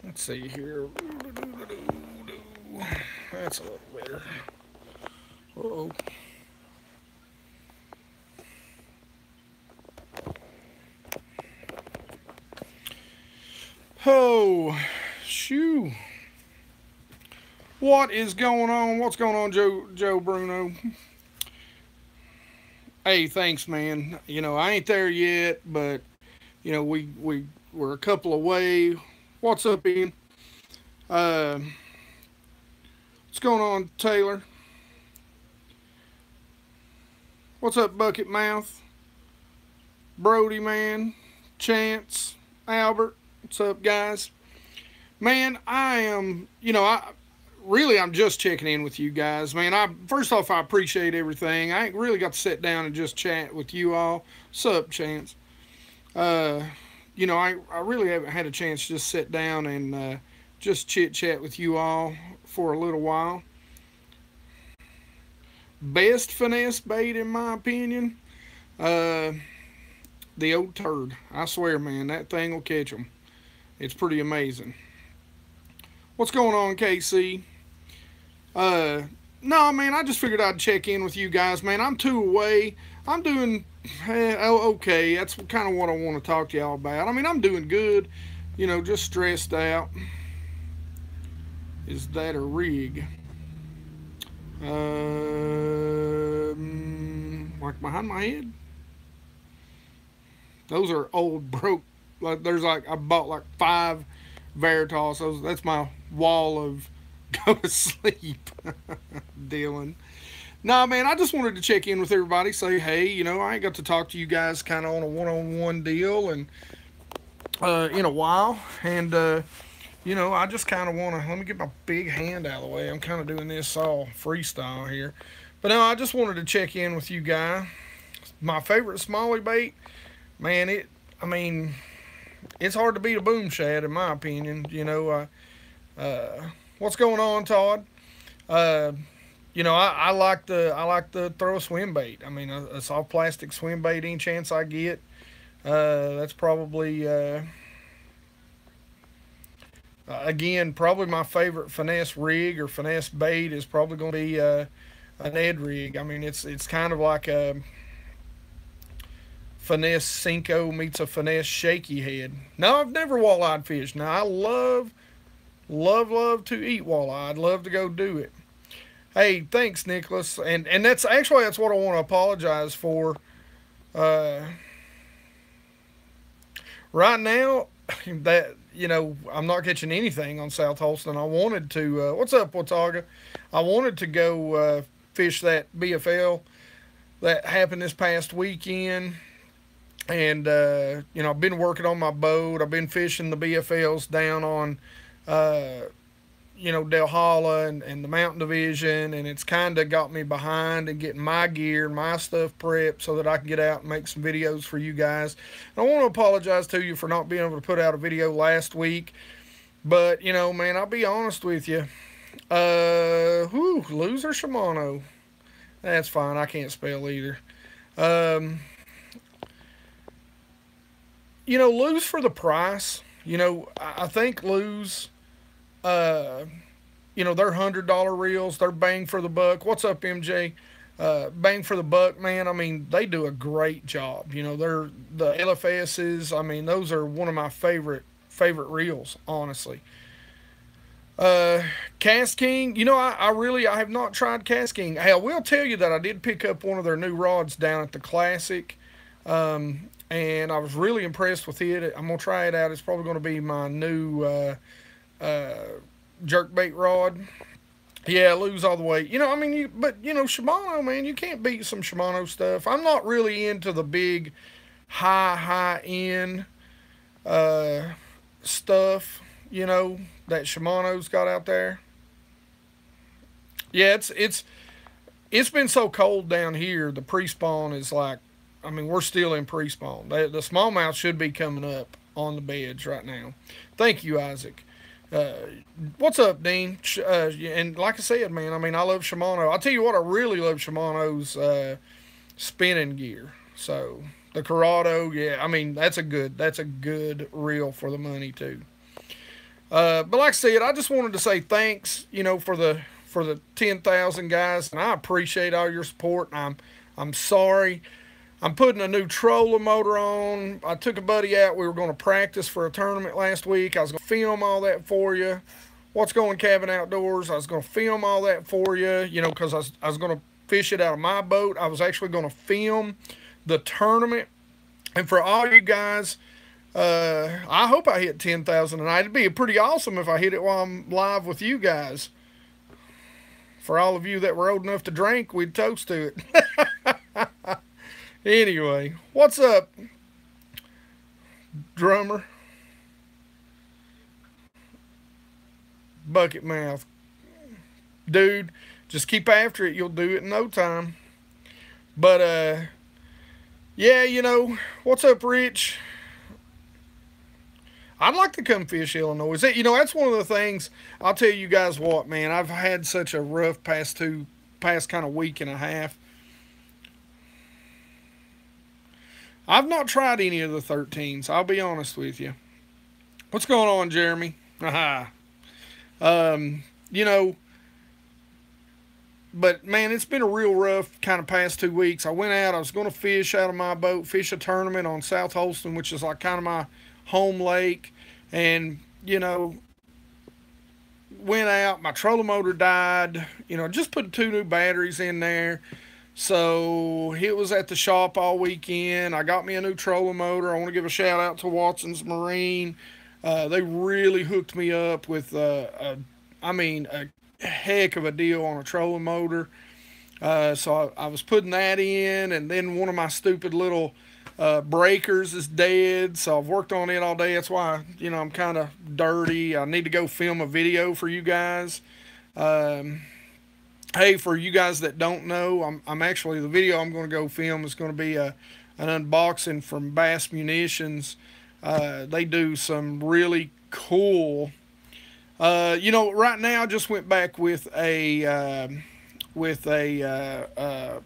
Let's see here. That's a little better. Uh-oh. Oh, shoo. What is going on? What's going on, Joe Bruno? Hey, thanks, man. I ain't there yet, but we're a couple away. What's up, Ian? Uh, what's going on, Taylor? What's up, Bucket Mouth? Brody, man. Chance, Albert. What's up, guys? Man, I am. I'm just checking in with you guys, man. I first off, I appreciate everything. I ain't really got to sit down and just chat with you all. What's up, Chance? Uh, I really haven't had a chance to just sit down and just chit chat with you all for a little while. Best finesse bait, in my opinion, uh, the old turd. I swear, man, that thing will catch them. It's pretty amazing. What's going on, KC? Uh, no, man, I just figured I'd check in with you guys, man. I'm two away. I'm doing okay. That's kind of what I want to talk to y'all about. I mean, I'm doing good. Just stressed out. Is that a rig? Like behind my head. Those are old broke. Like there's like I bought like five Veritas. That's my wall of go to sleep, Dylan. Nah, man, I just wanted to check in with everybody. Say, hey, I ain't got to talk to you guys kind of on a one-on-one deal and in a while, and I just kind of want to let me get my big hand out of the way. I'm kind of doing this all freestyle here, but no, I just wanted to check in with you guys. My favorite smallie bait, man. I mean, it's hard to beat a boom shad in my opinion. What's going on, Todd? Uh, I like to throw a swim bait. I mean, a soft plastic swim bait any chance I get. That's probably again probably my favorite finesse rig or finesse bait is probably going to be an Ed rig. I mean, it's kind of like a finesse Cinco meets a finesse shaky head. Now I've never walleye fished. Now I love to eat walleye. I'd love to go do it. Hey, thanks, Nicholas. And that's what I want to apologize for. Uh, right now, that I'm not catching anything on South Holston. I wanted to. What's up, Watauga? I wanted to go fish that BFL that happened this past weekend. And I've been working on my boat. I've been fishing the BFLs down on Delhala and the Mountain Division, and it's kind of got me behind and getting my gear, my stuff prepped so that I can get out and make some videos for you guys. And I want to apologize to you for not being able to put out a video last week, but man, I'll be honest with you. Loser Shimano. That's fine. I can't spell either. Um, lose for the price. I think lose. Uh, they're $100 reels. They're bang for the buck. What's up, MJ? Bang for the buck, man. I mean, they do a great job. They're the LFSs. I mean, those are one of my favorite reels, honestly. Cast King. I have not tried Cast King. Hey, I will tell you that I did pick up one of their new rods down at the Classic. And I was really impressed with it. I'm gonna try it out. It's probably gonna be my new jerkbait rod. Yeah, lose all the way. Shimano, man, you can't beat some Shimano stuff. I'm not really into the big, high end stuff. That Shimano's got out there. Yeah, it's been so cold down here. The pre-spawn is like, I mean, we're still in pre-spawn. The smallmouth should be coming up on the beds right now. Thank you, Isaac. Uh, what's up, Dean? And like I said, man, I mean, I love Shimano. I'll tell you what, I really love Shimano's spinning gear. So the Corrado, yeah, I mean, that's a good reel for the money too. But like I said, I just wanted to say thanks, for the 10,000 guys, and I appreciate all your support. And I'm sorry. I'm putting a new trolling motor on. I took a buddy out. We were going to practice for a tournament last week. I was going to film all that for you. What's going cabin outdoors? I was going to film all that for you, because I was going to fish it out of my boat. I was actually going to film the tournament. And for all you guys, I hope I hit 10,000 tonight. It'd be pretty awesome if I hit it while I'm live with you guys. For all of you that were old enough to drink, we'd toast to it. Anyway, what's up, drummer? Bucket mouth. Dude, just keep after it. You'll do it in no time. But, yeah, what's up, Rich? I'd like to come fish Illinois. That's one of the things. I'll tell you guys what, man. I've had such a rough past kind of week and a half. I've not tried any of the 13s. I'll be honest with you. What's going on, Jeremy? Aha. You know, but man, it's been a real rough kind of past 2 weeks. I went out. I was going to fish out of my boat, fish a tournament on South Holston, which is like kind of my home lake, and went out. My trolling motor died. Just put 2 new batteries in there. So it was at the shop all weekend. I got me a new trolling motor. I want to give a shout out to Watson's Marine. They really hooked me up with a heck of a deal on a trolling motor. So I was putting that in, and then one of my stupid little breakers is dead. So I've worked on it all day. That's why I'm kind of dirty. I need to go film a video for you guys. Hey, for you guys that don't know, I'm actually, the video I'm going to go film is going to be an unboxing from Bass Munitions. They do some really cool, right now I just went back with a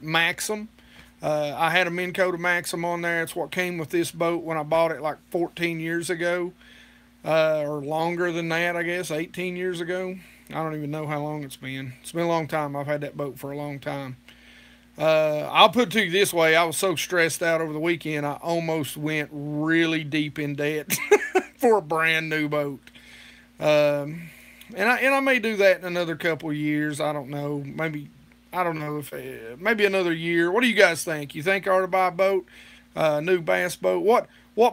Maxim. I had a Minn Kota Maxim on there. It's what came with this boat when I bought it like 14 years ago, or longer than that, I guess, 18 years ago. I don't even know how long it's been. It's been a long time. I've had that boat for a long time. I'll put it to you this way. I was so stressed out over the weekend, I almost went really deep in debt for a brand new boat. And I may do that in another couple of years. I don't know. Maybe, I don't know if, maybe another year. What do you guys think? You think I ought to buy a boat? New bass boat? What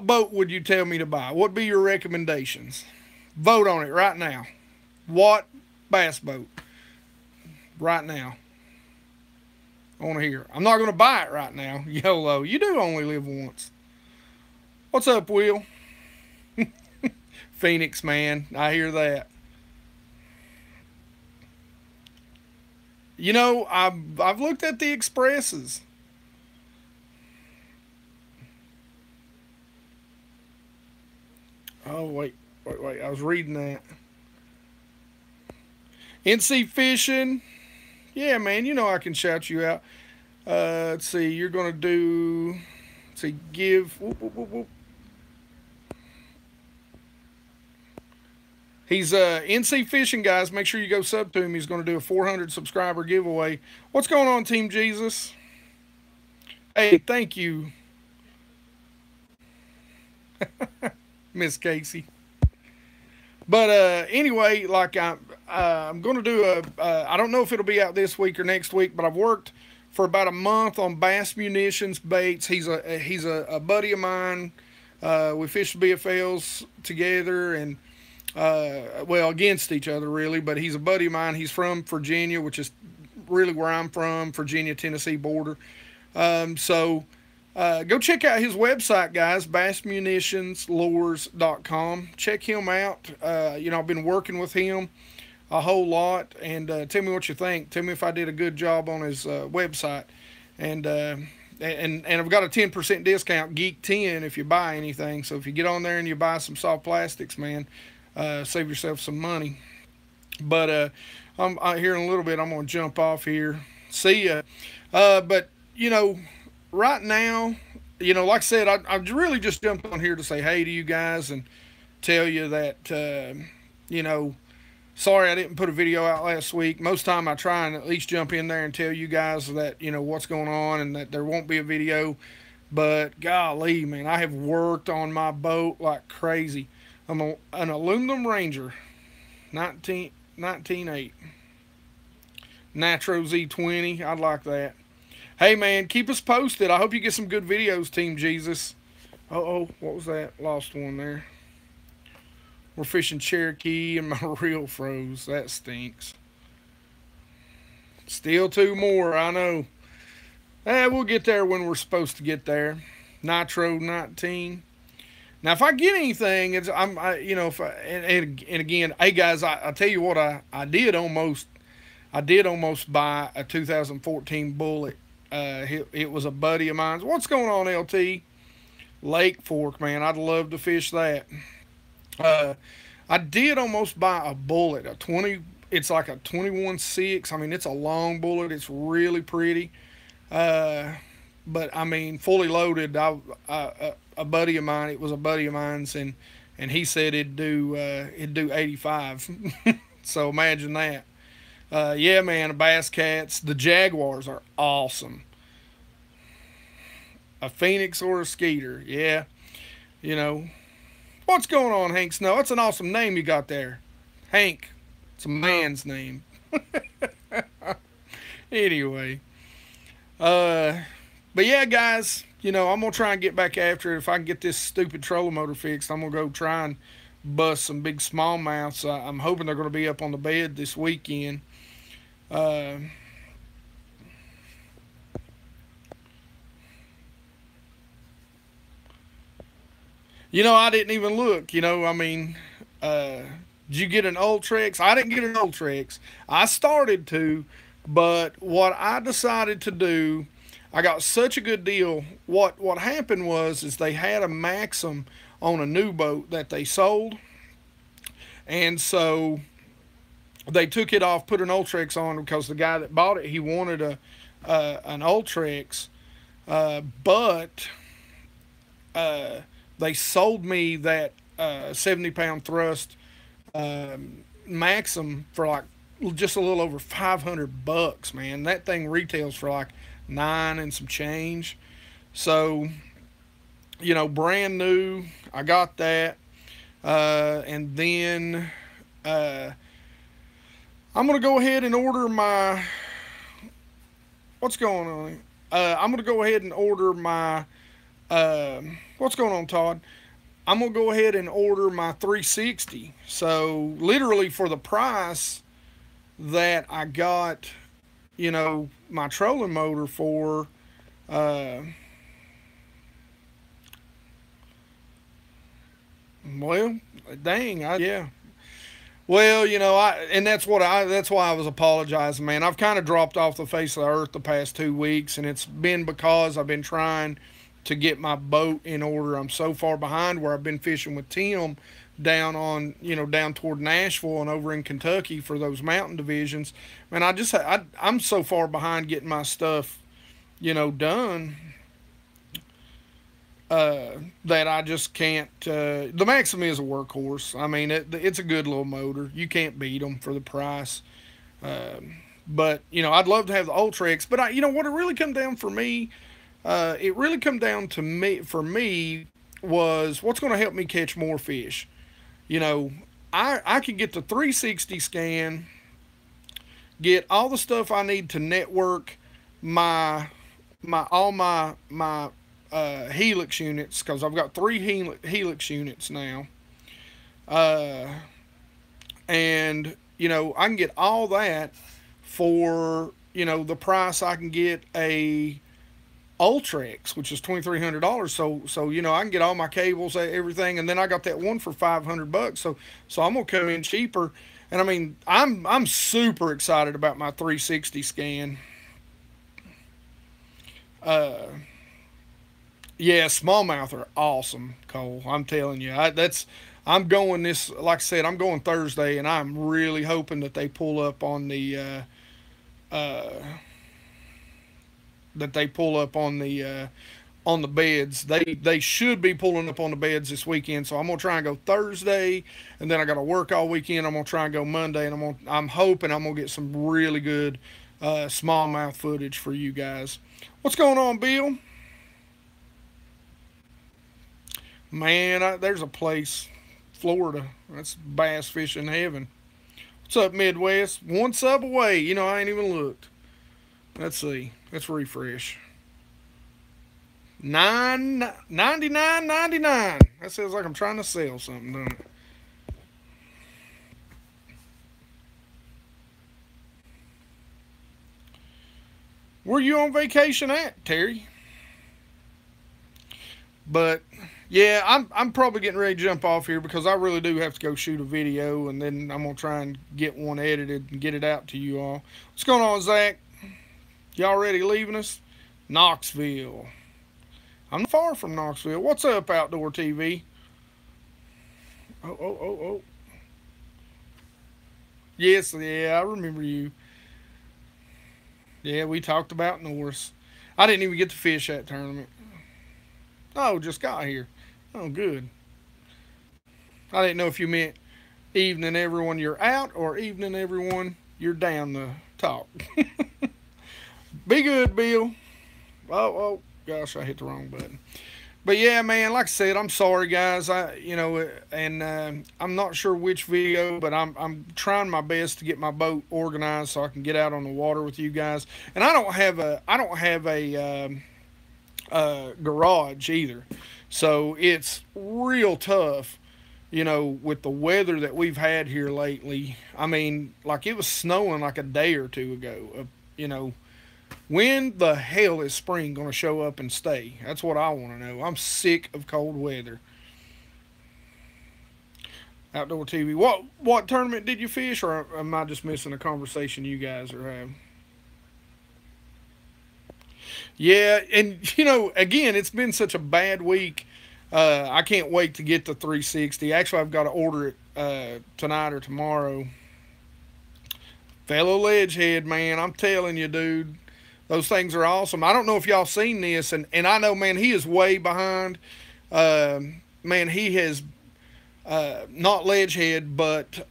boat would you tell me to buy? What'd be your recommendations? Vote on it right now. What bass boat? Right now. I want to hear. I'm not going to buy it right now. YOLO. You do only live once. What's up, Will? Phoenix, man. I hear that. I've looked at the Expresses. Oh, wait. I was reading that. NC Fishing. Yeah, man, I can shout you out. Let's see, you're going to do, let's see, give, whoop, whoop, whoop, whoop. He's NC Fishing, guys. Make sure you go sub to him. He's going to do a 400 subscriber giveaway. What's going on, Team Jesus? Hey, thank you, Miss Casey. But anyway, like I'm going to do I don't know if it'll be out this week or next week, but I've worked for about a month on Bass Munitions baits. He's a buddy of mine. We fished BFLs together, and well, against each other really, but he's a buddy of mine. He's from Virginia, which is really where I'm from, Virginia, Tennessee border. So go check out his website, guys, bassmunitionslures.com. Check him out. I've been working with him a whole lot, and tell me what you think. Tell me if I did a good job on his website. And I've got a 10% discount, Geek 10, if you buy anything. So if you get on there and you buy some soft plastics, man, save yourself some money. But I'm here in a little bit. I'm going to jump off here. See ya. But, right now, like I said, I really just jumped on here to say hey to you guys and tell you that, you know, sorry I didn't put a video out last week. Most time I try and at least jump in there and tell you guys that, what's going on and that there won't be a video. But golly, man, I have worked on my boat like crazy. I'm an aluminum Ranger, 1908. Nitro Z20. I'd like that. Hey, man, keep us posted. I hope you get some good videos, Team Jesus. Uh-oh, what was that? Lost one there. We're fishing Cherokee and my reel froze. That stinks. Still two more, I know. We'll get there when we're supposed to get there. Nitro 19. Now, if I get anything, and again, hey guys, I tell you what, I did almost buy a 2014 Bullet. It was a buddy of mine. What's going on, LT? Lake Fork, man. I'd love to fish that. I did almost buy a Bullet, a 20. It's like a 21.6. I mean, it's a long bullet. It's really pretty. But I mean, fully loaded. A buddy of mine. It was a buddy of mine's, and he said it'd do 85. So imagine that. Yeah, man. Bass Cats. The Jaguars are awesome. A Phoenix or a Skeeter. Yeah. What's going on, Hank Snow? That's an awesome name you got there. Hank. It's a man's name. Anyway. But yeah, guys, I'm going to try and get back after it. If I can get this stupid trolling motor fixed, I'm going to go try and bust some big smallmouths. I'm hoping they're going to be up on the bed this weekend. I didn't even look, I mean, did you get an Ultrex? I didn't get an Ultrex. I started to, but what I decided to do, I got such a good deal. What happened is they had a Maxim on a new boat that they sold, and so they took it off, put an Ultrex on because the guy that bought it, he wanted an Ultrex, but they sold me that 70-pound thrust Maxim for like just a little over $500, man. That thing retails for like $9 and some change. So, brand new. I got that, and then I'm gonna go ahead and order my. What's going on? I'm gonna go ahead and order my. What's going on, Todd? I'm gonna go ahead and order my 360. So literally for the price that I got, my trolling motor for, well, dang, yeah. Well, and that's why I was apologizing, man. I've kind of dropped off the face of the earth the past 2 weeks, and it's been because I've been trying to get my boat in order. I'm so far behind where I've been fishing with Tim down toward Nashville and over in Kentucky for those mountain divisions. Man, I'm so far behind getting my stuff, done, that I just can't. The Maxim is a workhorse. I mean, it's a good little motor. You can't beat them for the price. But I'd love to have the Ultrex. But what it really come down for me, it really come down to me for me was what's going to help me catch more fish. I could get the 360 scan, get all the stuff I need to network all my Helix units, because I've got 3 Helix units now, and I can get all that for the price I can get a Ultrex, which is $2,300. So I can get all my cables, everything, and then I got that one for $500. So I'm gonna come in cheaper, and I mean I'm super excited about my 360 scan. Yeah, smallmouth are awesome, Cole. I'm telling you, I'm going this. Like I said, I'm going Thursday, and I'm really hoping that they pull up on the. on the beds. They should be pulling up on the beds this weekend. So I'm gonna try and go Thursday, and then I got to work all weekend. I'm gonna try and go Monday, and I'm hoping I'm gonna get some really good smallmouth footage for you guys. What's going on, Bill? Man, there's a place, Florida. That's bass fishing heaven. What's up, Midwest? One sub away. You know, I ain't even looked. Let's see. Let's refresh. 99.99. That sounds like I'm trying to sell something, doesn't it? Where you on vacation at, Terry? But yeah, I'm probably getting ready to jump off here because I really do have to go shoot a video, and then I'm gonna try and get one edited and get it out to you all. What's going on, Zach? Y'all ready leaving us? Knoxville. I'm not far from Knoxville. What's up, Outdoor TV? Oh. Yes, yeah, I remember you. Yeah, we talked about Norris. I didn't even get to fish that tournament. Oh, just got here. Oh, good. I didn't know if you meant evening everyone you're out or evening everyone you're down the talk. Be good, Bill. Gosh, I hit the wrong button. But yeah, man, like I said, I'm sorry, guys. I'm not sure which video, but I'm trying my best to get my boat organized so I can get out on the water with you guys. And I don't have a garage either, so it's real tough. With the weather that we've had here lately. I mean, like it was snowing like a day or two ago. When the hell is spring going to show up and stay? That's what I want to know. I'm sick of cold weather. Outdoor TV. What tournament did you fish, or am I just missing a conversation you guys are having? Yeah, and again, it's been such a bad week. I can't wait to get to 360. Actually, I've got to order it tonight or tomorrow. Fellow Ledgehead, man, I'm telling you, dude, those things are awesome. I don't know if y'all seen this, and I know, man, he is way behind. Man, he has not Ledgehead, but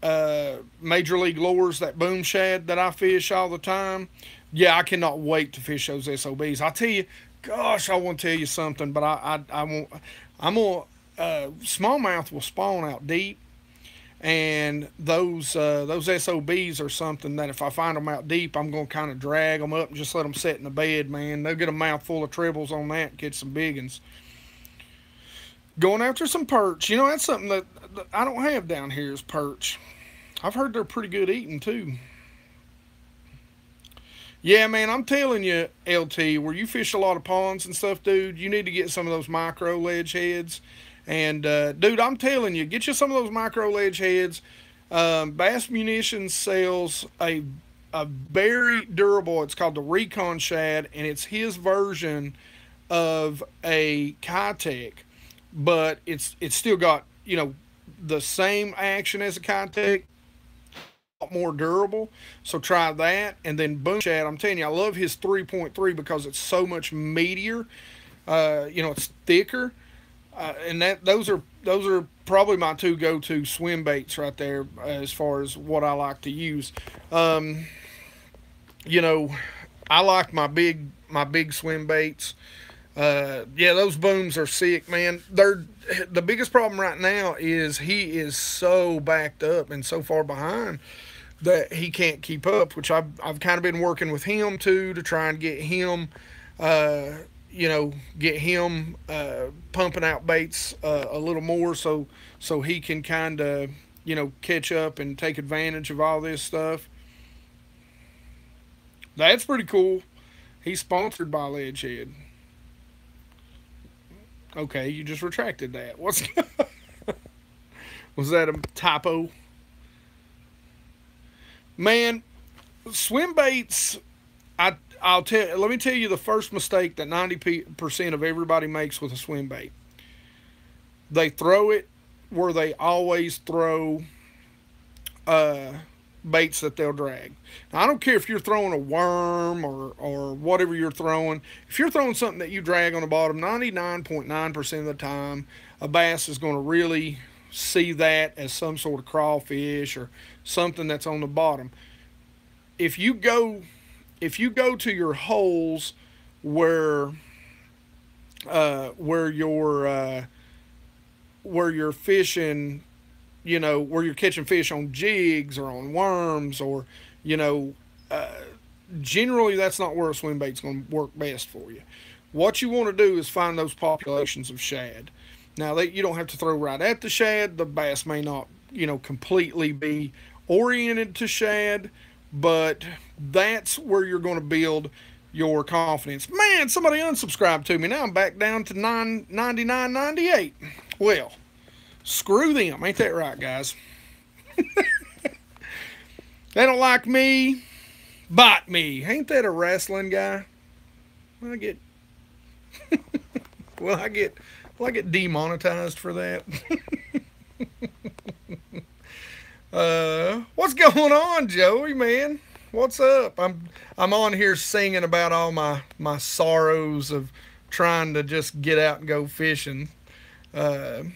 Major League Lures, that boom shad that I fish all the time. Yeah, I cannot wait to fish those SOBs. I tell you, gosh, I want to tell you something, but I won't. I'm gonna smallmouth will spawn out deep, and those SOBs are something that if I find them out deep, I'm gonna kind of drag them up and just let them sit in the bed. Man, they'll get a mouthful of trebles on that and catch some big ones. Going after some perch, that's something that I don't have down here is perch. I've heard they're pretty good eating too. Yeah, man, I'm telling you, LT, where you fish a lot of ponds and stuff, dude, you need to get some of those micro ledge heads. And, dude, I'm telling you, get you some of those micro ledge heads. Bass Munitions sells a very durable, it's called the Recon Shad, and it's his version of a Kitech, but it's still got, the same action as a Kitech, more durable. So try that. And then Boom Shad, I'm telling you, I love his 3.3 because it's so much meatier. It's thicker. And those are probably my two go-to swim baits right there as far as what I like to use. I like my big swim baits. Yeah, those booms are sick, man. The biggest problem right now is he is so backed up and so far behind that he can't keep up, which I've kind of been working with him too to try and get him pumping out baits a little more so he can kind of catch up and take advantage of all this stuff. That's pretty cool. He's sponsored by Ledgehead. Okay, you just retracted that. Was that a typo? Man, swim baits. Let me tell you the first mistake that 90% of everybody makes with a swim bait. They throw it where they always throw baits that they'll drag. Now, I don't care if you're throwing a worm or whatever you're throwing. If you're throwing something that you drag on the bottom, 99.9% of the time, a bass is going to really see that as some sort of crawfish or something that's on the bottom. If you go if you go to your holes where where you're fishing, where you're catching fish on jigs or on worms or, you know, uh, generally that's not where a swim bait's going to work best for you. What you want to do is find those populations of shad. Now, you don't have to throw right at the shad. The bass may not, completely be oriented to shad, but that's where you're going to build your confidence. Man, somebody unsubscribed to me. Now I'm back down to 999.98. Well, screw them. Ain't that right, guys? They don't like me. Bite me. Ain't that a wrestling guy? I get well, I get demonetized for that. What's going on, Joey, man? What's up? I'm on here singing about all my sorrows of trying to just get out and go fishing. I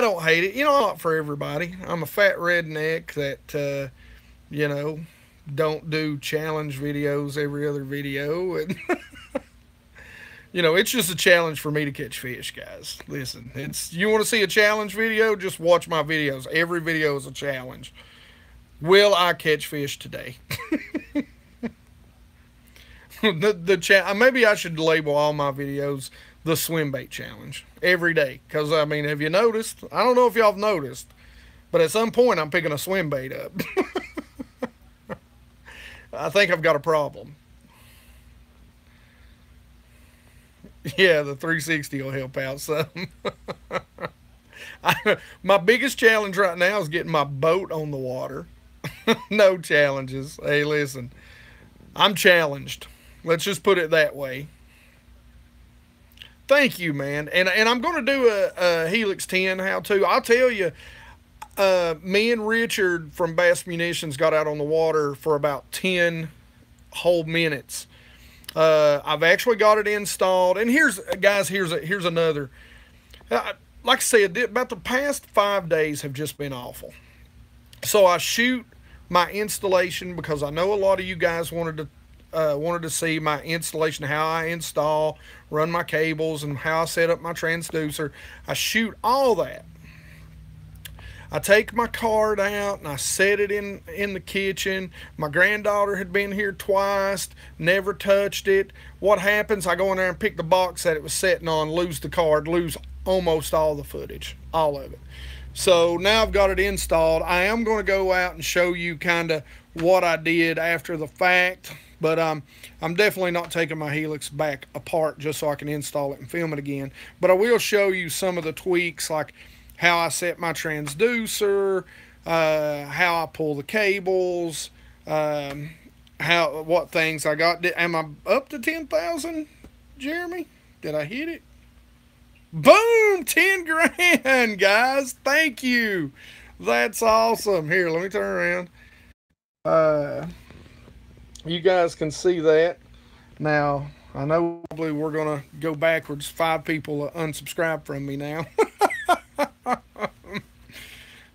don't hate it. Not for everybody. I'm a fat redneck that don't do challenge videos every other video, and it's just a challenge for me to catch fish, guys. Listen, you want to see a challenge video, just watch my videos. Every video is a challenge. Will I catch fish today? Maybe I should label all my videos the swim bait challenge every day, because have you noticed? I don't know if y'all have noticed, but at some point I'm picking a swim bait up. I think I've got a problem. Yeah, the 360 will help out some. My biggest challenge right now is getting my boat on the water. No challenges. Hey, listen, I'm challenged. Let's just put it that way. Thank you, man. And I'm going to do a Helix 10 how-to. I'll tell you, me and Richard from Bass Munitions got out on the water for about 10 whole minutes. I've actually got it installed. And here's another. Like I said, about the past 5 days have just been awful. So I shoot my installation because I know a lot of you guys wanted to see my installation, how I install, run my cables, and how I set up my transducer. I shoot all that. I take my card out and I set it in the kitchen. My granddaughter had been here twice, never touched it. What happens? I go in there and pick the box that it was sitting on, lose the card, lose almost all the footage, all of it. So now I've got it installed. I am going to go out and show you kind of what I did after the fact, but I'm definitely not taking my Helix back apart just so I can install it and film it again. But I will show you some of the tweaks, like how I set my transducer, how I pull the cables, what things I got. Am I up to 10,000, Jeremy? Did I hit it? Boom! 10 grand, guys. Thank you. That's awesome. Here, let me turn around. You guys can see that. Now, I know probably we're going to go backwards. 5 people unsubscribe from me now.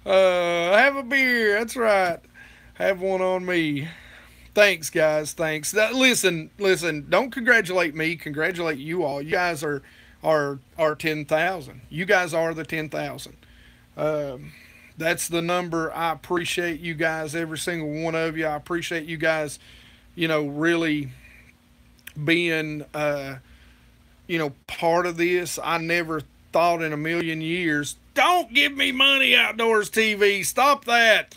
Have a beer. That's right. Have one on me. Thanks, guys. Thanks. Listen. Don't congratulate me. Congratulate you all. You guys are 10,000. You guys are the 10,000. That's the number. I appreciate you guys, every single one of you. I appreciate you guys, really being, part of this. I never thought in a million years. Don't give me money, Outdoors TV. Stop that.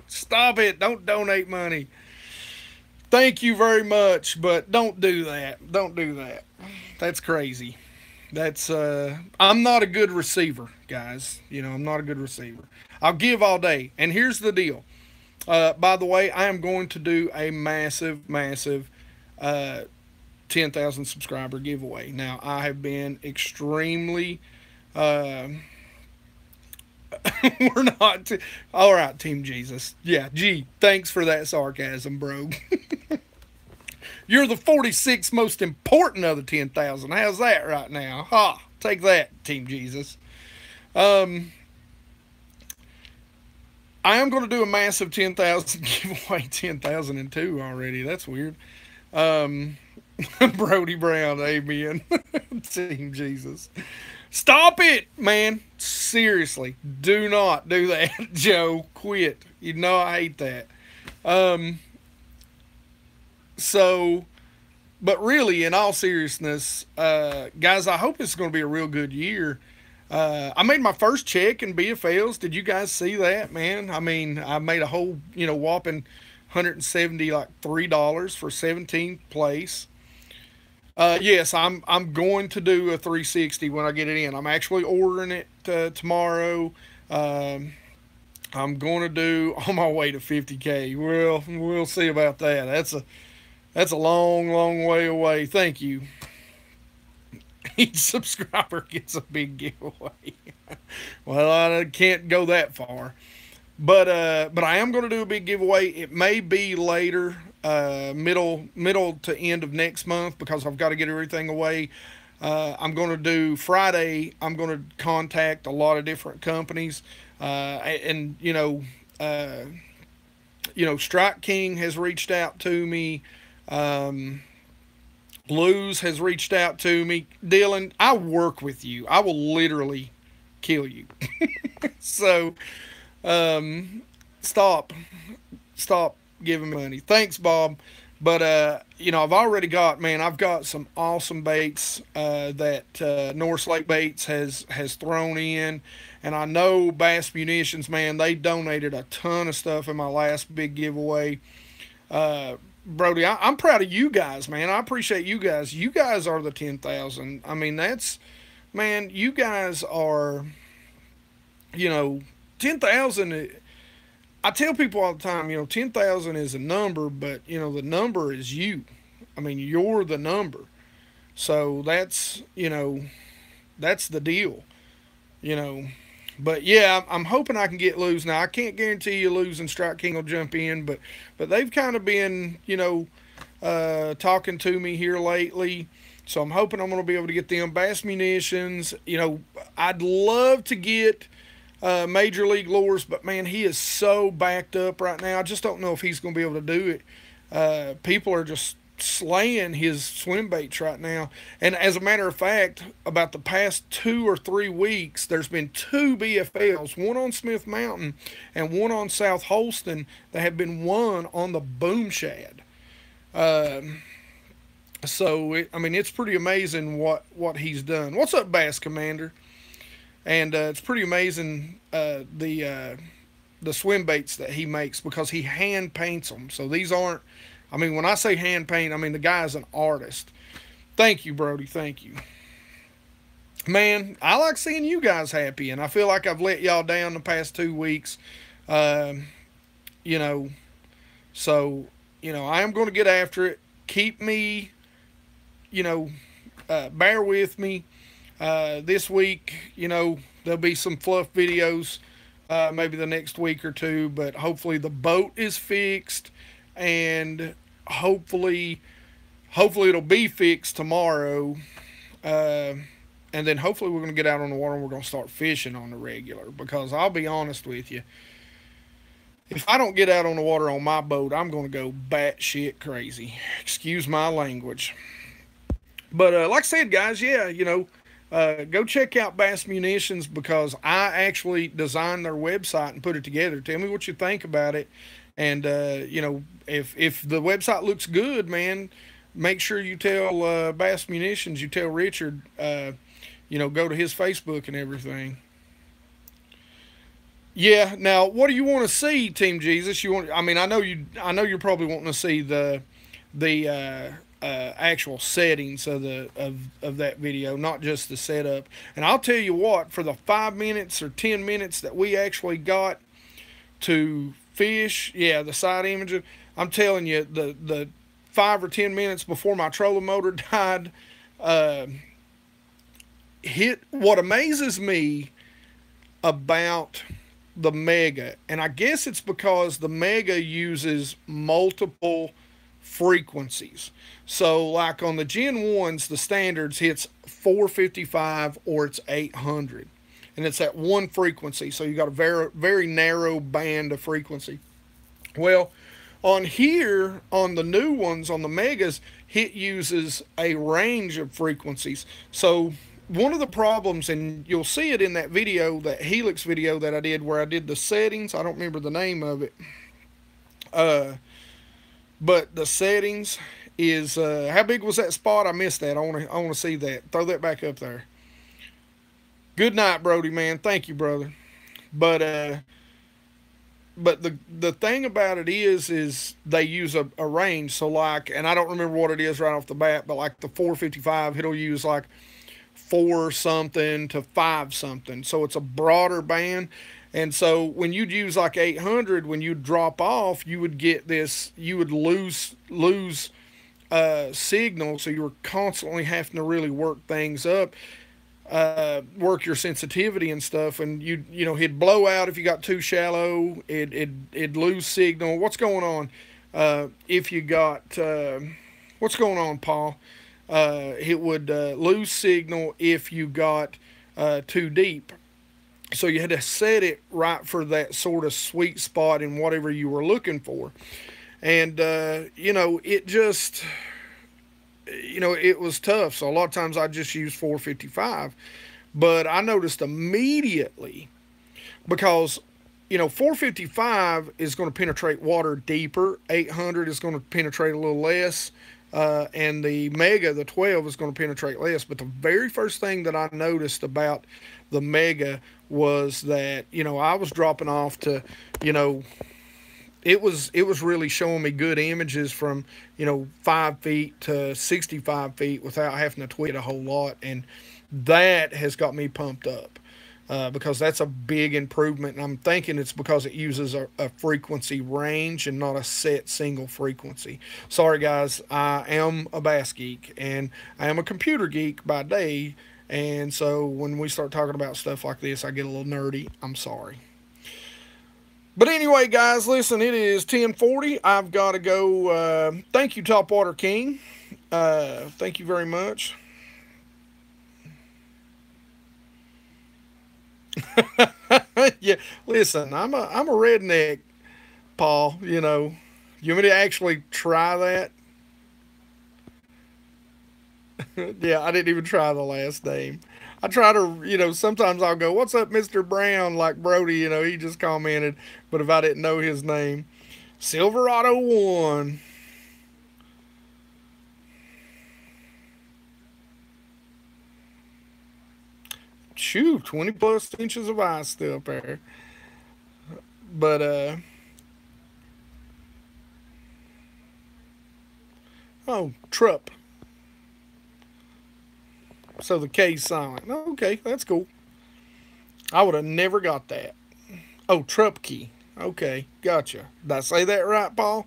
Stop it. Don't donate money. Thank you very much, but don't do that. Don't do that. That's crazy. That's I'm not a good receiver, guys. I'm not a good receiver. I'll give all day. And here's the deal. By the way, I am going to do a massive 10,000 subscriber giveaway. Now, I have been extremely We're not. All right, Team Jesus. Yeah, gee, thanks for that sarcasm, bro. You're the 46th most important of the 10,000. How's that right now? Ha! Take that, Team Jesus. Um, I am going to do a massive 10,000 giveaway 10,002 already. That's weird. Um, Brody Brown, amen. Team Jesus. Stop it, man. Seriously, do not do that, Joe. Quit. You know I hate that. Um, so, but really, in all seriousness, guys, I hope it's going to be a real good year. I made my first check in BFLs. Did you guys see that, man? I mean, I made a whole, whopping 170 like $3 for 17th place. Yes, I'm going to do a 360 when I get it in. I'm actually ordering it tomorrow. Um, I'm going to do on my way to 50K. Well, we'll see about that. That's a long, long way away. Thank you. Each subscriber gets a big giveaway. Well, I can't go that far, but I am going to do a big giveaway. It may be later, middle to end of next month because I've got to get everything away. I'm going to do Friday. I'm going to contact a lot of different companies, and Strike King has reached out to me. Um, Luz has reached out to me. Dylan, I work with you. I will literally kill you. So, um, stop, stop giving me money. Thanks, Bob. But I've already got, man. I've got some awesome baits that North Lake Baits has thrown in, and I know Bass Munitions, man. They donated a ton of stuff in my last big giveaway. Brody, I'm proud of you guys, man. I appreciate you guys. You guys are the 10,000. I mean, man. You guys are, 10,000. I tell people all the time, 10,000 is a number, but the number is you. I mean, you're the number. So that's the deal. You know, but yeah, I'm hoping I can get Luz. Now I can't guarantee you Luz and Strike King will jump in, but they've kind of been talking to me here lately. So I'm hoping I'm going to be able to get them. Bass Munitions. I'd love to get Major League Lures, but man, he is so backed up right now. I just don't know if he's going to be able to do it. People are just slaying his swim baits right now. And as a matter of fact, about the past 2 or 3 weeks, there's been 2 BFLs, one on Smith Mountain and one on South Holston, that have been won on the Boom Shad. It's pretty amazing what he's done. What's up, Bass Commander? And it's pretty amazing the swim baits that he makes, because he hand paints them. So these aren't. I mean, when I say hand paint, I mean the guy is an artist. Thank you, Brody. Thank you, man. I like seeing you guys happy, and I feel like I've let y'all down the past 2 weeks. Um, you know, I am going to get after it. Keep me, bear with me. This week, there'll be some fluff videos, maybe the next week or two, but hopefully the boat is fixed, and hopefully it'll be fixed tomorrow. And then hopefully we're going to get out on the water and we're going to start fishing on the regular, because I'll be honest with you, if I don't get out on the water on my boat, I'm going to go batshit crazy. Excuse my language. But like I said, guys, yeah, go check out Bass Munitions, because I actually designed their website and put it together. Tell me what you think about it. And, if the website looks good, man, make sure you tell Bass Munitions, you tell Richard, go to his Facebook and everything. Yeah. Now, what do you want to see, Team Jesus? I know you're probably wanting to see the actual settings of that video, not just the setup. And I'll tell you what, for the 5 minutes or 10 minutes that we actually got to fish, yeah, the side imaging, I'm telling you, the 5 or 10 minutes before my trolling motor died, hit. What amazes me about the Mega, and I guess it's because the Mega uses multiple frequencies. So, like on the Gen 1s, the standards hits 455 or it's 800, and it's at one frequency. So, you got a very narrow band of frequency. Well, on here, on the new ones, on the Megas, it uses a range of frequencies. So, one of the problems, and you'll see it in that video, that Helix video that I did where I did the settings. I don't remember the name of it. Uh, but the settings is how big was that spot? I missed that. I want to see that. Throw that back up there. Good night, Brody, man. Thank you, brother. But the thing about it is they use a range. So like, and I don't remember what it is right off the bat, but like the 455, it'll use like four something to five something. So it's a broader band. And so when you'd use like 800, when you drop off, you would get this, you would lose signal. So you were constantly having to really work things up, work your sensitivity and stuff. And you know, he'd blow out if you got too shallow. It'd lose signal. What's going on? If you got, what's going on, Paul? It would lose signal if you got too deep. So you had to set it right for that sort of sweet spot in whatever you were looking for. And, you know, it just, you know, it was tough. So a lot of times I just use 455. But I noticed immediately, because, you know, 455 is going to penetrate water deeper. 800 is going to penetrate a little less. And the Mega, the 12, is going to penetrate less. But the very first thing that I noticed about the Mega was that, you know, I was dropping off to, you know, it was really showing me good images from, you know, 5 feet to 65 feet without having to tweak it a whole lot. And that has got me pumped up. Because that's a big improvement, and I'm thinking it's because it uses a frequency range and not a set single frequency. Sorry, guys, I am a bass geek, and I am a computer geek by day, and so when we start talking about stuff like this, I get a little nerdy. I'm sorry. But anyway, guys, listen, it is 10:40. I've got to go. Thank you, Topwater King. Thank you very much. Yeah, listen, I'm a redneck, Paul. You know, you want me to actually try that? Yeah, I didn't even try the last name. I try to, you know, sometimes I'll go, "What's up, Mister Brown?" Like Brody, you know, he just commented, but if I didn't know his name, Silverado One. Shoot, 20 plus inches of ice still up there. But oh, Trup. So the K's silent. Okay, that's cool. I would have never got that. Oh, Trupke. Okay, gotcha. Did I say that right, Paul?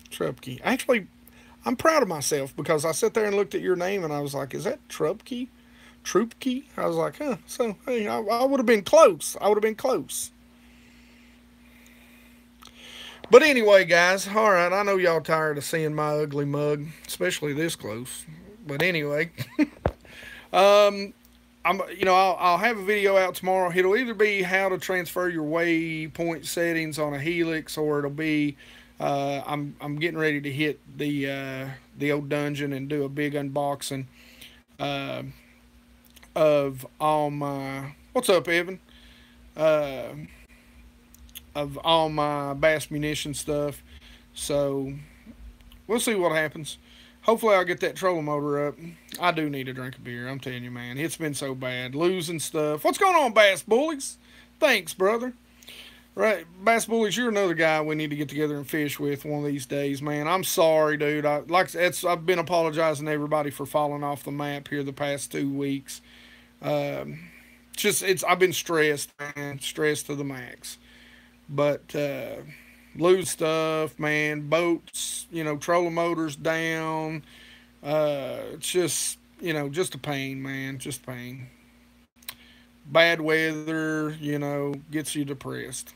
Trupke. Actually, I'm proud of myself because I sat there and looked at your name and I was like, is that Trupke? Troopke? I was like, huh. So, hey, I would have been close. I would have been close. But anyway, guys, all right. I know y'all tired of seeing my ugly mug, especially this close. But anyway, you know, I'll have a video out tomorrow. It'll either be how to transfer your waypoint settings on a Helix, or it'll be I'm getting ready to hit the old dungeon and do a big unboxing uh, of all my what's up, Evan? Uh, of all my bass munition stuff. So we'll see what happens. Hopefully, I'll get that trolling motor up. I do need a drink of beer. I'm telling you, man. It's been so bad. Losing stuff. What's going on, Bass Bullies? Thanks, brother. Right, Bass Bullies, you're another guy we need to get together and fish with one of these days, man. I'm sorry, dude. I've been apologizing to everybody for falling off the map here the past 2 weeks. I've been stressed, man. Stressed to the max. But lose stuff, man. Boats, you know, trolling motors down. It's just, you know, just a pain, man. Just pain. bad weather, you know, gets you depressed.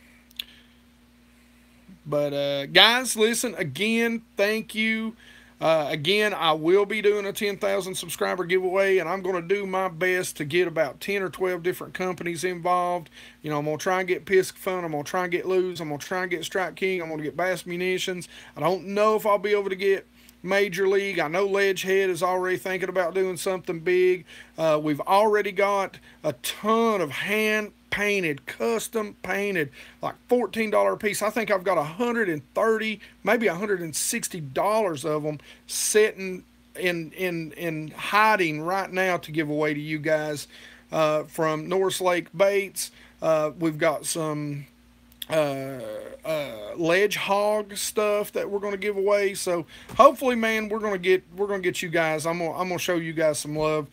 But guys, listen again. Thank you. Again, I will be doing a 10,000 subscriber giveaway, and I'm going to do my best to get about 10 or 12 different companies involved. You know, I'm going to try and get Piscofun. I'm going to try and get Lew's. I'm going to try and get Strike King. I'm going to get Bass Munitions. I don't know if I'll be able to get Major League. I know Ledgehead is already thinking about doing something big. We've already got a ton of hand painted, custom painted, like $14 a piece. I think I've got 130, maybe $160 of them sitting in hiding right now to give away to you guys from Norris Lake Baits. We've got some ledge hog stuff that we're going to give away. So hopefully, man, we're going to get you guys. I'm gonna show you guys some love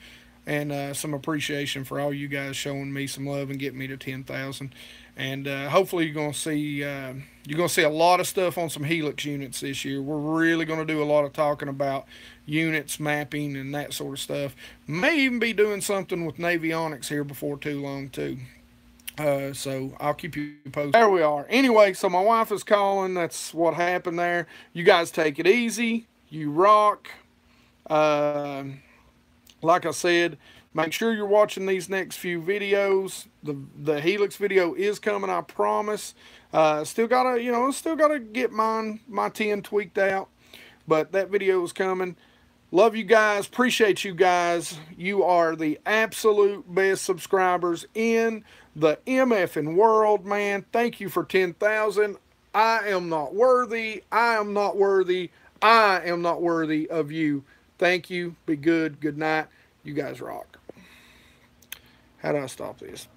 and some appreciation for all you guys showing me some love and getting me to 10,000. And hopefully you're gonna see a lot of stuff on some Helix units this year. We're really gonna do a lot of talking about units, mapping, and that sort of stuff. May even be doing something with Navionics here before too long too. So I'll keep you posted. There we are. Anyway, so my wife is calling. That's what happened there. You guys take it easy. You rock. Like I said, make sure you're watching these next few videos. The Helix video is coming, I promise. Still gotta get my 10 tweaked out, but that video is coming. Love you guys. Appreciate you guys. You are the absolute best subscribers in the MFing world, man. Thank you for 10,000. I am not worthy. I am not worthy. I am not worthy of you. Thank you. Be good. Good night. You guys rock. How do I stop this?